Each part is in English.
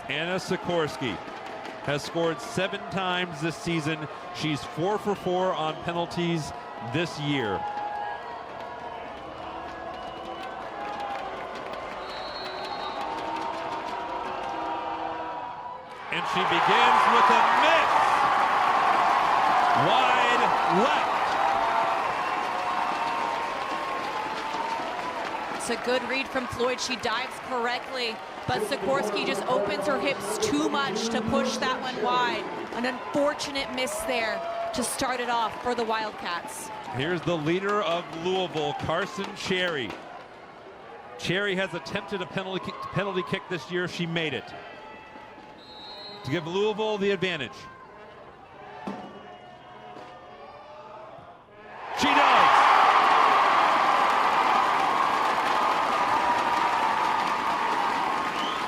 Anna Sikorsky has scored 7 times this season. She's 4 for 4 on penalties this year. And she begins with a miss. Wide left. It's a good read from Floyd. She dives correctly, but Sikorsky just opens her hips too much to push that one wide. An unfortunate miss there to start it off for the Wildcats. Here's the leader of Louisville, Carson Cherry. Cherry has attempted a penalty kick this year. She made it to give Louisville the advantage. She does.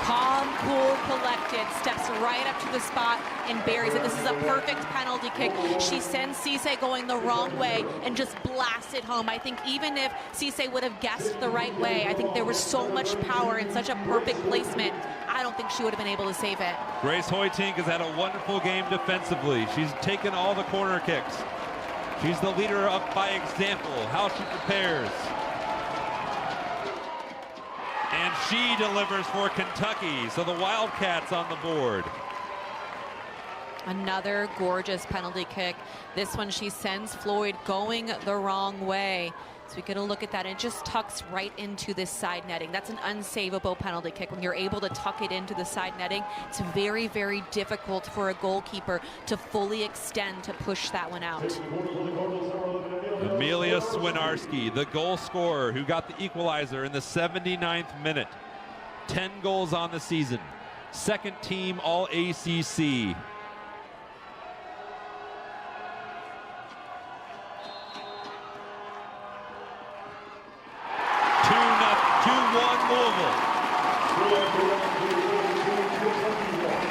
Calm, cool, collected, steps right up to the spot and buries it. This is a perfect penalty kick. She sends Cisse going the wrong way and just blasts it home. I think even if Cisse would have guessed the right way, I think there was so much power and such a perfect placement, I don't think she would have been able to save it. Grace Hoytink has had a wonderful game defensively. She's taken all the corner kicks. She's the leader of by example, how she prepares. And she delivers for Kentucky, so the Wildcats on the board. Another gorgeous penalty kick. This one she sends Floyd going the wrong way. So we get a look at that, and it just tucks right into this side netting. That's an unsavable penalty kick. When you're able to tuck it into the side netting, it's very, very difficult for a goalkeeper to fully extend to push that one out. Amelia Swinarski, the goal scorer who got the equalizer in the 79th minute. 10 goals on the season. Second team All-ACC.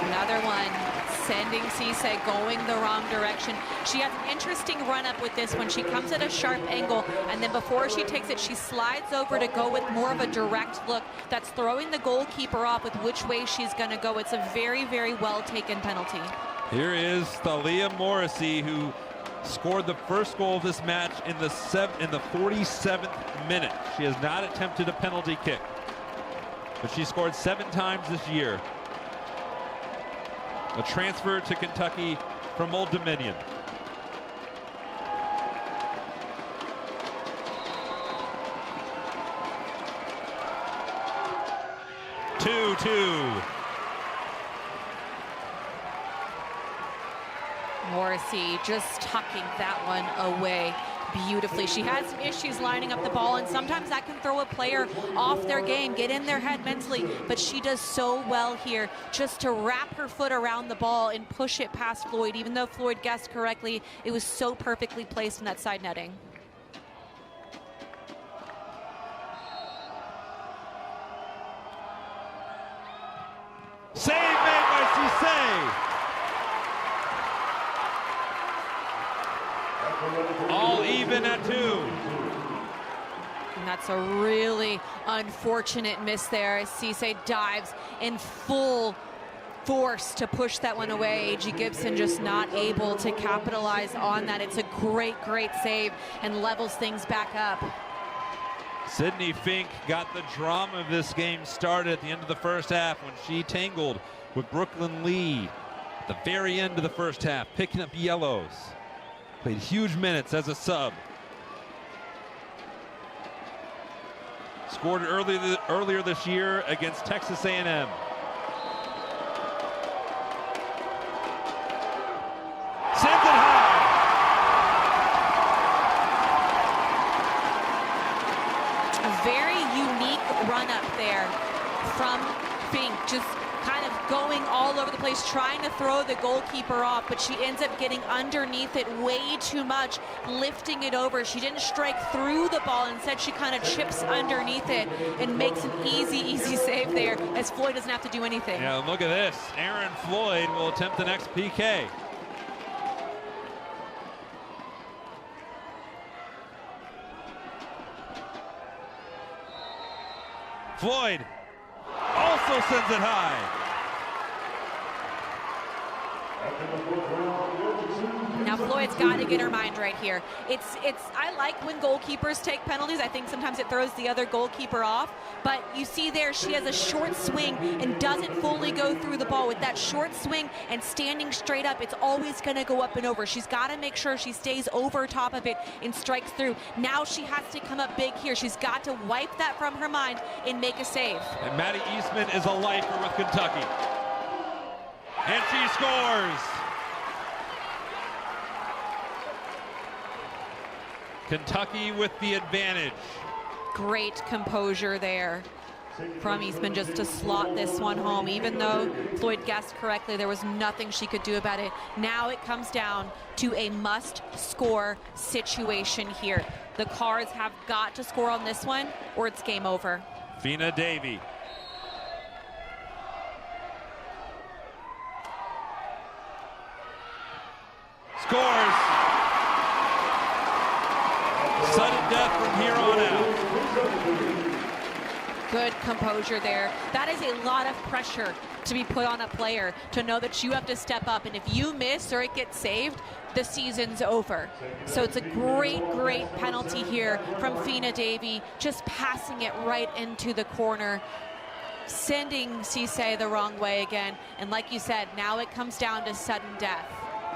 Another one, sending Cisse going the wrong direction. She has an interesting run up with this one. She comes at a sharp angle, and then before she takes it, she slides over to go with more of a direct look. That's throwing the goalkeeper off with which way she's going to go. It's a very, very well taken penalty. Here is Thalia Morrissey, who scored the first goal of this match in the 47th minute. She has not attempted a penalty kick, but she scored 7 times this year. A transfer to Kentucky from Old Dominion. Two. Morrissey just tucking that one away beautifully. She has some issues lining up the ball, and sometimes that can throw a player off their game, get in their head mentally, but she does so well here just to wrap her foot around the ball and push it past Floyd. Even though Floyd guessed correctly, it was so perfectly placed in that side netting. Save made by Cisse. All even at 2. And that's a really unfortunate miss there as Cisse dives in full force to push that one away. A.G. Gibson just not able to capitalize on that. It's a great, great save and levels things back up. Sydney Fink got the drama of this game started at the end of the first half when she tangled with Brooklyn Lee at the very end of the first half, picking up yellows. Played huge minutes as a sub. Scored earlier this year against Texas A&M. Sends it high. A very unique run up there from Fink, just kind of going all over the place, trying to throw the goalkeeper off, but she ends up getting underneath it way too much, lifting it over. She didn't strike through the ball. Instead, she kind of chips underneath it and makes an easy save there, as Floyd doesn't have to do anything. Yeah, look at this. Aaron Floyd will attempt the next PK. Floyd also sends it high. Floyd's got to get her mind right here. I like when goalkeepers take penalties. I think sometimes it throws the other goalkeeper off. But you see there, she has a short swing and doesn't fully go through the ball. With that short swing and standing straight up, it's always going to go up and over. She's got to make sure she stays over top of it and strikes through. Now she has to come up big here. She's got to wipe that from her mind and make a save. And Maddie Eastman is a lifer with Kentucky. And she scores. Kentucky with the advantage. Great composure there from Eastman just to slot this one home. Even though Floyd guessed correctly, there was nothing she could do about it. Now it comes down to a must-score situation here. The Cards have got to score on this one or it's game over. Fina Davy. Scores. Sudden death from here on out. Good composure there. That is a lot of pressure to be put on a player, to know that you have to step up, and if you miss or it gets saved, the season's over. So it's a great, great penalty here from Fina Davy, just passing it right into the corner, sending Cisse the wrong way again. And like you said, now it comes down to sudden death.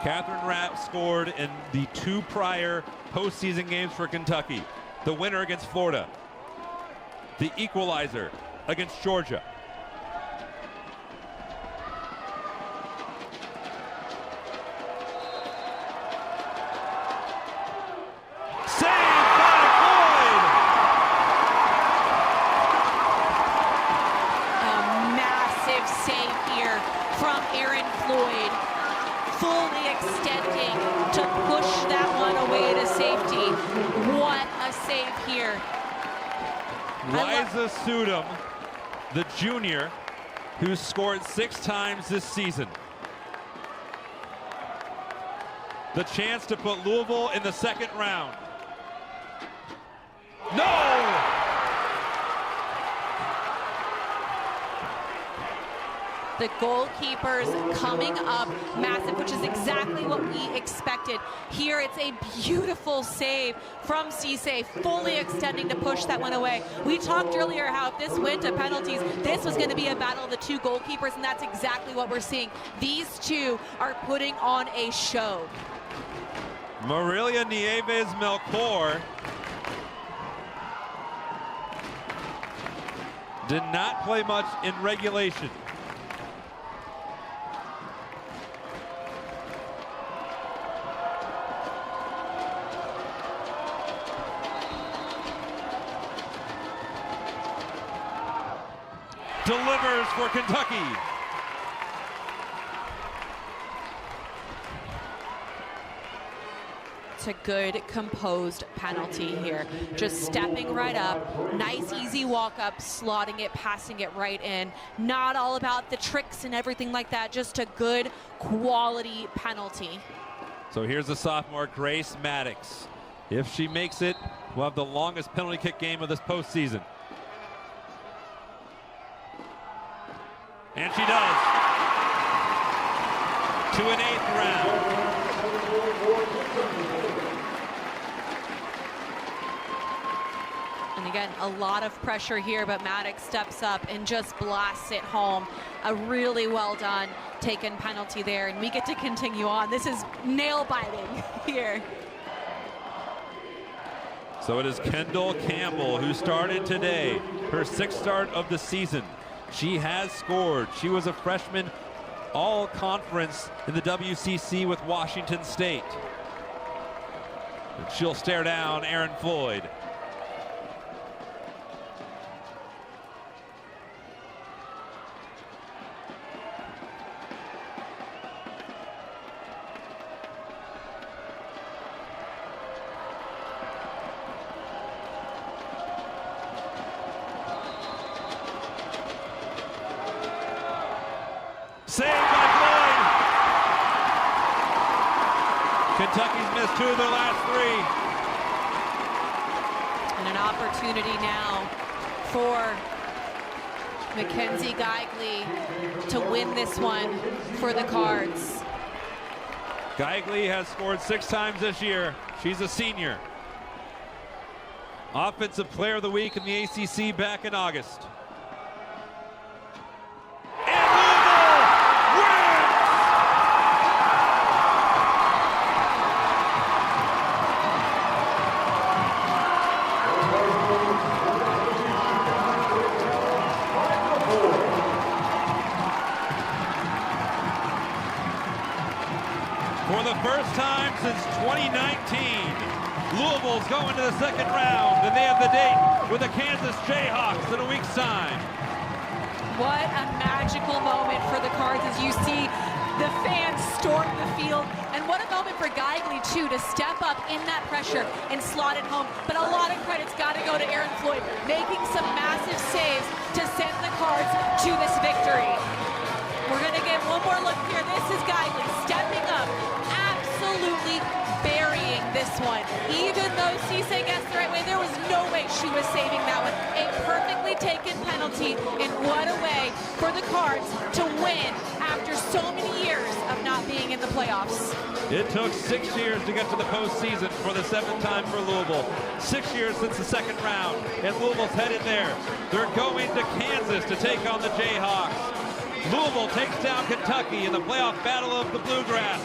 Catherine Rapp scored in the 2 prior postseason games for Kentucky. The winner against Florida. The equalizer against Georgia. Saved by Floyd! A massive save here from Erin Floyd. Fully extending to push that one away to safety. What a save here. Liza Sudom, the junior, who scored 6 times this season. The chance to put Louisville in the 2nd round. No! The goalkeepers coming up massive, which is exactly what we expected. Here it's a beautiful save from Cisse, fully extending to push that one away. We talked earlier how if this went to penalties, this was going to be a battle of the 2 goalkeepers, and that's exactly what we're seeing. These 2 are putting on a show. Marilia Nieves Melchor did not play much in regulation. Delivers for Kentucky. It's a good composed penalty here. Just stepping right up, nice easy walk up, slotting it, passing it right in. Not all about the tricks and everything like that, just a good quality penalty. So here's the sophomore Grace Maddox. If she makes it, we'll have the longest penalty kick game of this postseason. And she does. To an 8th round. And again, a lot of pressure here, but Maddox steps up and just blasts it home. A really well done taken penalty there, and we get to continue on. This is nail biting here. So it is Kendall Campbell who started today, her 6th start of the season. She has scored. She was a freshman all-conference in the WCC with Washington State. And she'll stare down Erin Floyd. Saved by Floyd. Kentucky's missed 2 of their last 3. And an opportunity now for Mackenzie Geigley to win this one for the Cards. Geigley has scored 6 times this year. She's a senior. Offensive Player of the Week in the ACC back in August. And Louisville wins! For the first time since 2019, Louisville's going to the second round, and they have the date with the Kansas Jayhawks in a week's time. What a magical moment for the Cards as you see the fans storm the field. And what a moment for Geigley, too, to step up in that pressure and slot it home. But a lot of credit's got to go to Erin Floyd, making some massive saves to send the Cards to this victory. We're going to get one more look here. This is Geigley stepping up, absolutely burying this one. Even though Cisse guessed the right way, there was no way she was saving that one. A perfectly taken penalty, and what a way for the Cards to win after so many years of not being in the playoffs. It took 6 years to get to the postseason for the 7th time for Louisville. 6 years since the second round, and Louisville's headed there. They're going to Kansas to take on the Jayhawks. Louisville takes down Kentucky in the playoff battle of the Bluegrass.